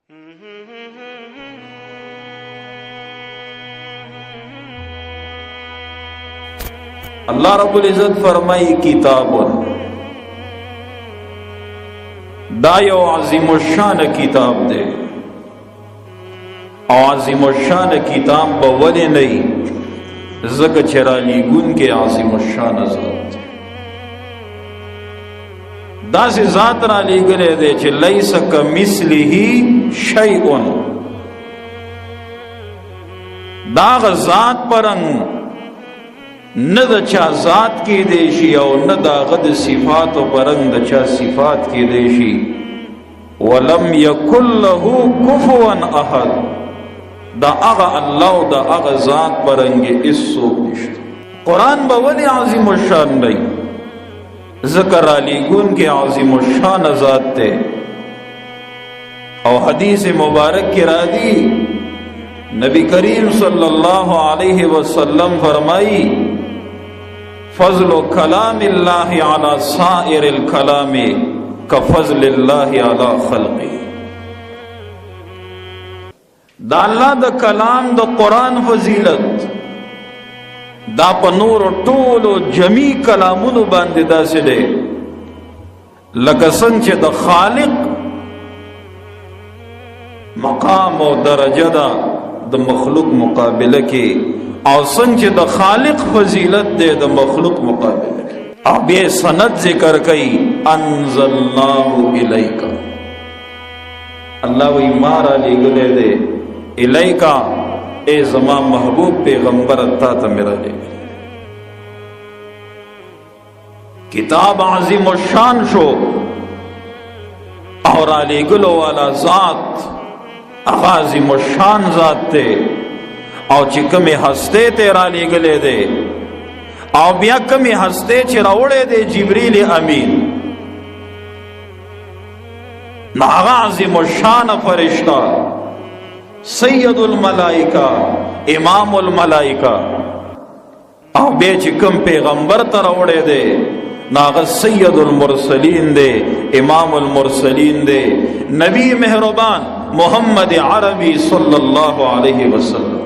اللہ رب العزت فرمائی کتابن، دا یو عظیم الشان کتاب دے، او عظیم الشان کتاب بولی نہیں زکا چرالی گن کے عظیم الشان ذات دا سی ذات را لی گلے دے چھ لیس کمثلہ شیئن، دا غ ذات پرنگ نہ دا چا ذات کی دیشی او نہ دا غد صفات و پرنگ دا چا صفات کی دیشی، ولم یکن لہو کفوا احد، دا اغا اللہ دا اغا ذات پرنگ اس سوک نشت۔ قرآن باولی عظیم الشان نہیں، ذکر علی گن کے عظیم الشان ذات تے، او حدیث مبارک کی رادی نبی کریم صلی اللہ علیہ وسلم فرمائی فضل کلام اللہ علی سائر الکلام کفضل اللہ علی خلقی، دا اللہ دا کلام دا قرآن فضیلت دا پا نور و طول و جمی کلامون باندے دا سدے لکا سنچ دا خالق مقام و درجہ دا مخلوق مقابلہ کی، اور سنچ دا خالق فضیلت دے دا مخلوق مقابلہ کی۔ اب یہ سند ذکر کئی انزلناہ الیکا، اللہ وی مارا لے گلے دے الیکا، اے زمان محبوب پیغمبر اتا تا میرا لے گلے کتاب عظیم الشان شو، اور علی گلو والا ذات عظیم الشان ذات تے، او چی کمی ہستے تیرا لے گلے دے، او بیا کمی ہستے چی روڑے دے جبریل امین، ناغا عظیم الشان فرشتہ سید الملائکہ امام الملائکہ، او بیا چی کم پیغمبر تروڑے دے ناغا سید المرسلین دے امام المرسلین دے نبی مہربان محمد عربی صلی اللہ علیہ وسلم۔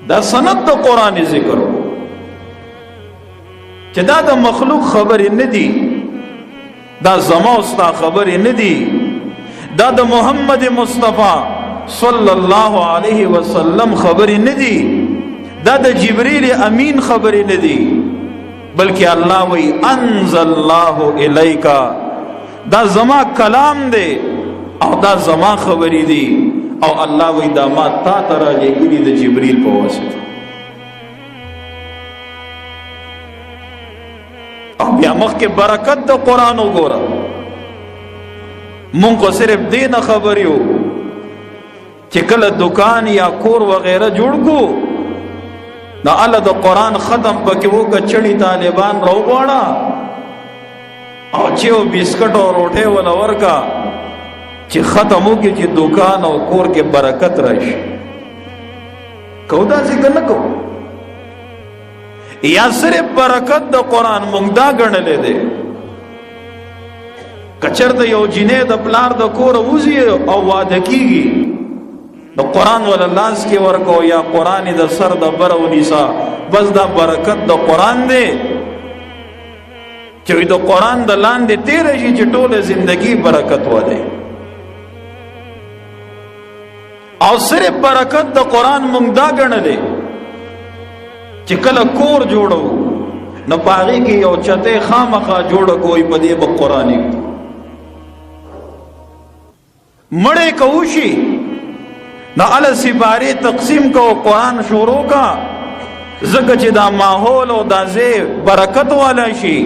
دا سند دا قرآن ذکر ہو چہ دا مخلوق خبری ندی، دا زموستا خبری ندی، دا محمد مصطفیٰ صلی اللہ علیہ وسلم خبری ندی، دا جبریل امین خبری ندی، بلکہ اللہ وی انزلناہ الیکا، دا زما کلام دے او دا زما خبری دی، او اللہ وی دا ما تا ترا لے گلی دا جبریل پا واسطہ۔ او بیا مخ کے برکت دا قرآن ہو گورا، من کو صرف دین خبری ہو چکل دکان یا کور وغیرہ جوڑ کو نا اللہ دا قرآن ختم پاکی وہ کچھڑی طالبان رو گوڑا او چیو بسکٹ اور روٹے والا ورکا چی ختم ہو کی چی دکان اور کور کے برکت رش کہو دا ذکر نکو، یا صرف برکت دا قرآن مونگدہ گرن لے دے، کچر دا یو جنے دا پلار دا کور اوزی او وعدکی گی دا قرآن والا لاس کے ورکو یا قرآن دا سر دا برو نیسا، بس دا برکت دا قرآن دے چوی دا قرآن دا لان دے تیرے جی چٹول زندگی برکت ہوا دے، اور صرف برکت دا قرآن مونگدہ گرن لے چکل کور جوڑو نہ پاغی کی یو چتے خامخا جوڑو کوئی پدے با قرآنی مڑے کوشی نہ علی سپاری تقسیم کو قرآن شروع کا زکا چی دا ماحول او دا زی برکت والا شی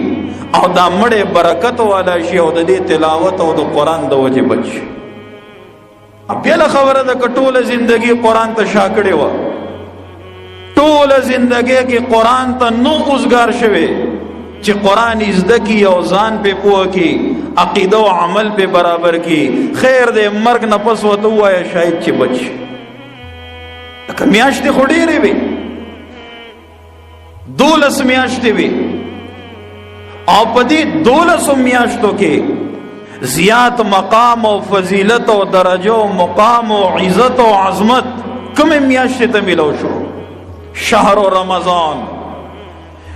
او دا مڑے برکت والا شی او دا دی تلاوت او دا قرآن دا وجہ بچ۔ اب پیلا خبر دا کٹول زندگی قرآن تا شاکڑے وا، طول زندگی کی قرآن تا نو ازگار شوے چی قرآن ازدکی او زان پہ پوہ کی عقیدہ و عمل پہ برابر کی، خیر دے مرگ نپس و تو آیا شاید چی بچ لکہ میاشتی خوڑی رہی بھی 12 میاشتی بھی، اور پدی 12 میاشتوں کے زیات مقام او فضیلت او درجه او مقام او عزت او عظمت کوم میاشت ته ملو شو؟ شهر رمضان،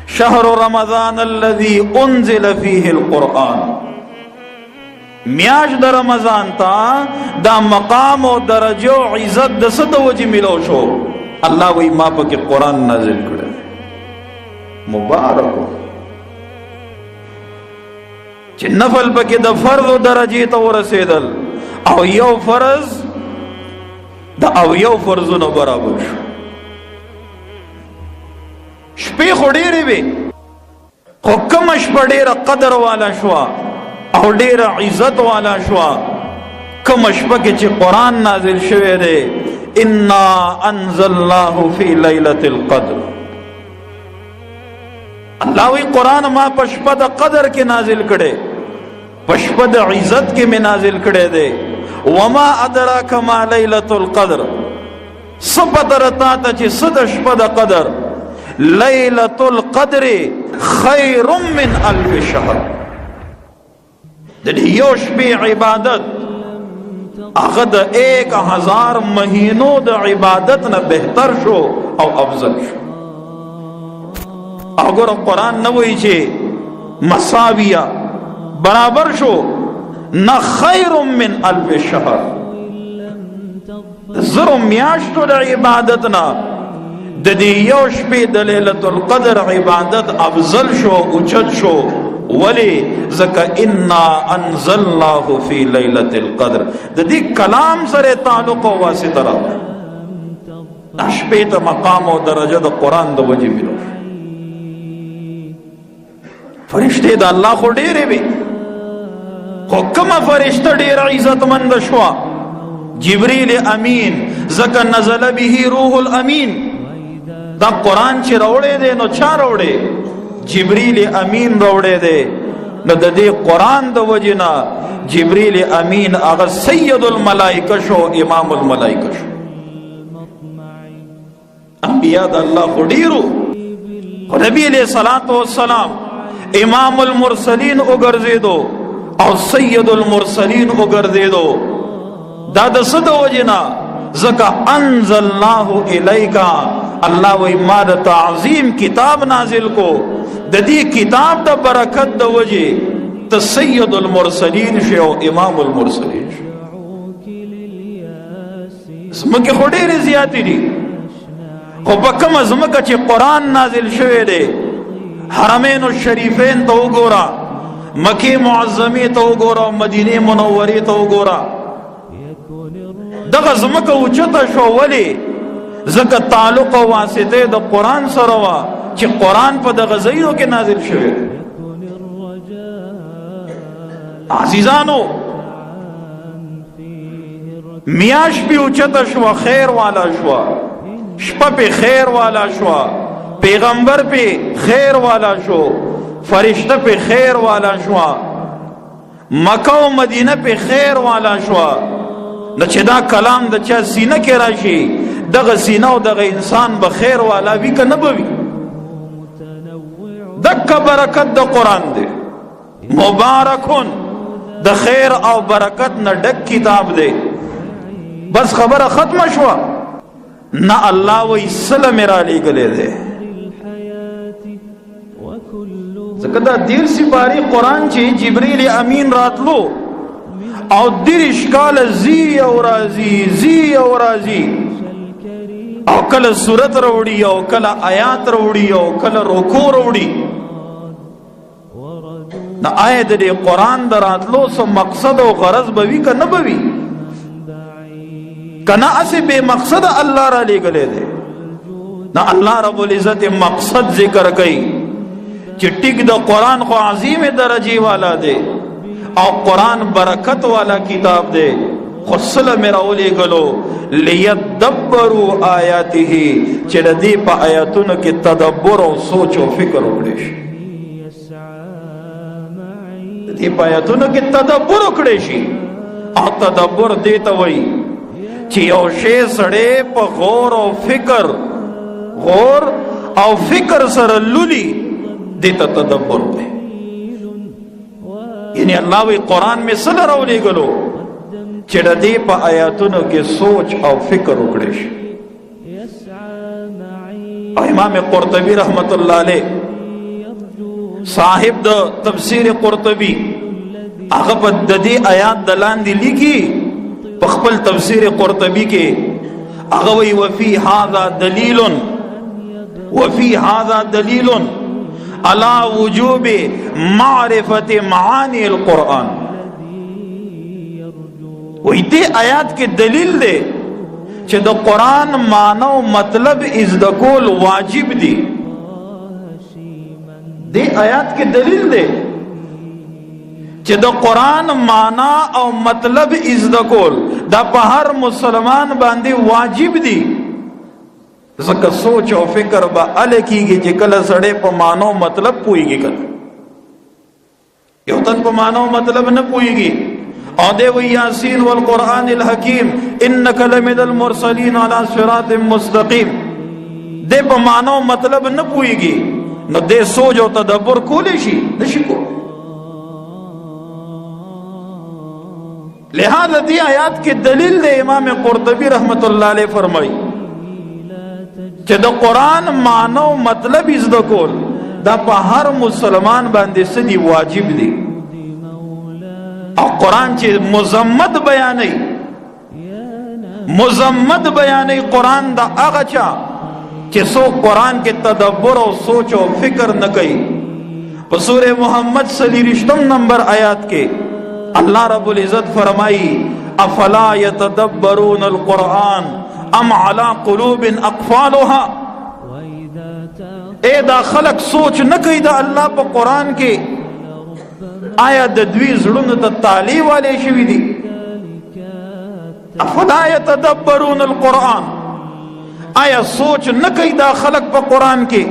شهر رمضان الذي انزل فيه القرآن. میاش د رمضان تا دا مقام او درجه او عزت د څه د وجې ملو شو؟ الله وی ما پکې قرآن نازل کړی مبارک، چې نفل پکې د فرض درجې ته ورسېدل او یو فرض د او یو فرضونو برابر شو. شپې خو ډېرې وې خو کومه شپه ډېره قدر والا شوه او ډېره عزت والا شوه کومه شپه کې چې قرآن نازل شوی دی انا انزلناه فی لیلة القدر. الله وی قرآن ما په شپه د قدر کې نازل کړی، په شپه د عزت کې مې نازل کړی دی. وما ادراک ما لیلة القدر، څه پته رتا ته چې څه د شپه د قدر؟ لیلة القدر خیر من الف شهر. د دې یو شپې عبادت هغه د 1000 مهینو د عبادت نه بهتر شو او افضل شو. اگر قرآن نه وایي چې مساویه برابر شو، نه خیر من الف شهر. زرو میاشتو د عبادت نه د دې یو شپې د لیلة القدر عبادت افضل شو، اوچت شو. ولی ځکه انا انزلناه فی لیلة القدر د دې کلام سره تعلق او واسطه راغله. دا شپې ته مقام او درجه د قرآن د وجې ملو. فرشتې د الله خو ډېرې وې خو کومه فرشته ډېره عزتمند شوه؟ جبریل امین، ځکه نزل به روح الامین. دا قرآن چې راوړی دی نو چا راوړی؟ جبریل امین راوړی دی. نو د دې قرآن د وجې نه جبریل امین هغه سید الملائکه شو، امام الملائکه شو. انبیاء د الله خو ډېرو، خو نبی علیہ الصلوۃ والسلام امام المرسلین وګرځېدو او سید المرسلین وګرځېدو. دا د څه د وجې نه؟ ځکه انزلناه الیک، الله وی ما د تعظیم کتاب نازل کو. د دې کتاب د برکت د وجې ته سید المرسلین شو او امام المرسلین شو. زمکې خو ډېرې زیاتې دي، خو په کومه زمکه چې قرآن نازل شوی دی، حرمین الشریفین ته وګوره، مکې معظمې ته وګوره، مدینې منورې ته وګوره، دغه زمکه اوچته شو. ولې؟ ځکه تعلق او واسطه د قرآن سره وه چې قرآن په دغه ځایونو کې نازل شوی. عزیزانو میاش پې اوچته شوه، خیر والا شوه، شپه پې خیر والا شوه، پیغمبر پہ خیر والا شو، فرشتہ پہ خیر والا شوا، مکہ و مدینہ پہ خیر والا شوا. نو چې دا کلام د چا سینه کې راشي، دغه سینه او دغه انسان به خیر والا وي که نه به وي؟ دکه برکت د قرآن دی، مبارکون د خیر او برکت نه ډک کتاب دی. بس خبره ختمه شوه؟ نه، الله وی سلم را لېږلی دی. ځکه دا 13 سپارې قرآن چې جبریل امین راتلو او 30 کاله زی او راځي، زی او راځي، او کله سورت راوړي او کله آیات راوړي او کله رکوع راوړي. نو آیا د دې قرآن د راتلو څه مقصد او غرض به وي که نه به وي؟ که نه هسې بې مقصده الله را لېږلی دی؟ نو الله رب العزت مقصد ذکر کوي چې ټیک د قرآن خو عظیم درجې والا دی او قرآن برکت والا کتاب دی، خو سله مې راولېږلو لیدبروا آیاته، چې د دې په آیاتونو کې تدبر او سوچ او فکر وکړی شي. د دې په آیاتونو کې تدبر وکړی شي. او تدبر دې ته وایي چې یو شی سړی په غور او فکر سره لولي، دیتا تدبر دے. یعنی الله وی قرآن میں سل راولی گلو چې د دې په آیاتونو کې سوچ او فکر وکړي شي. او امام قرطبی رحمت الله علیه صاحب د تفسیر قرطبی هغه په د دې آیات دلاندې لیکي په خپل تفسیر قرطبی کې هغه وی وفي هذا دلیل على وجوب معرفت معانی القرآن. وی دې آیات کې دلیل دی چې د قرآن معنی او مطلب ازده کول واجب دی. دې آیات کې دلیل دی چې د قرآن معنی او مطلب ازده کول دا په هر مسلمان باندې واجب دی. ځکه سوچ او فکر به ال کیږي چې کله سړی په معنی او مطلب پوهیږي. کله یو تن په معنی او مطلب نه پوهیږي او دی وی یاسین والقرآن الحکیم انک لمن المرسلین علی صراط مستقیم. دی په معنی او مطلب نه پوهیږي نو دی سوچ او تدبر کولی شي نشي کولی. لہذا دی آیات کې دلیل دی امام قرطبی رحمت الله علیه فرمایي چې د قرآن معنی او مطلب زده کول دا په هر مسلمان باندې سدي واجب دی. او قرآن چې مزمت بیانوي قرآن دا هغه چا چې څوک قرآن کې تدبر او سوچ او فکر نه کوي. په سورہ محمد 33 نمبر آیات کې اللہ رب العزت فرمائی افلا یتدبرون القرآن ام علی قلوب اقفالها. اے دا خلق سوچ نہ کئی دا اللہ پا قرآن کے آیا دا دوی زڑن دا تالی والے شوی دی. افلا یتدبرون القرآن آیا سوچ نہ کئی دا خلق پا قرآن کے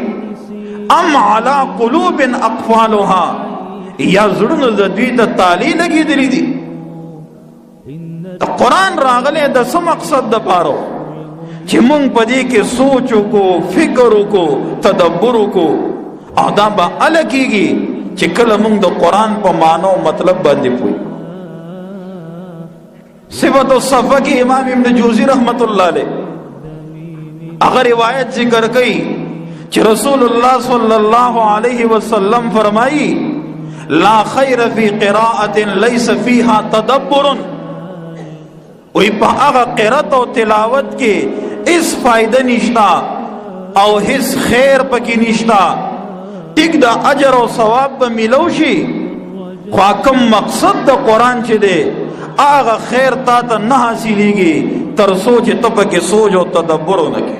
ام علی قلوب اقفالها یا زړونو د دوی د تالی لګي دلی دي. د قرآن راغلی د څه مقصد د پاره چې مونږ په دې کې سوچ وکړو فکر وکړو تدبر وکړو او دا به هله کېږي چې کله مونږ د قرآن په معنی او مطلب باندې پوه. صفت الصفه کې امام ابن جوزی رحمت الله علیه هغه روایت ذکر کوي چې رسول الله صلی الله علیه وسلم فرمایي لا خیر فی قراءت لیس فیها تدبر. وی پا آغا قرات و تلاوت کے اس فائدہ نشتا او حس خیر پکی نشتا ٹک دا اجر و ثواب با ملوشی خواکم مقصد دا قرآن چے دے آغا خیر تا تا نہ حاصلی گی تر سوچ تپا کے سوچ و تدبر نکے.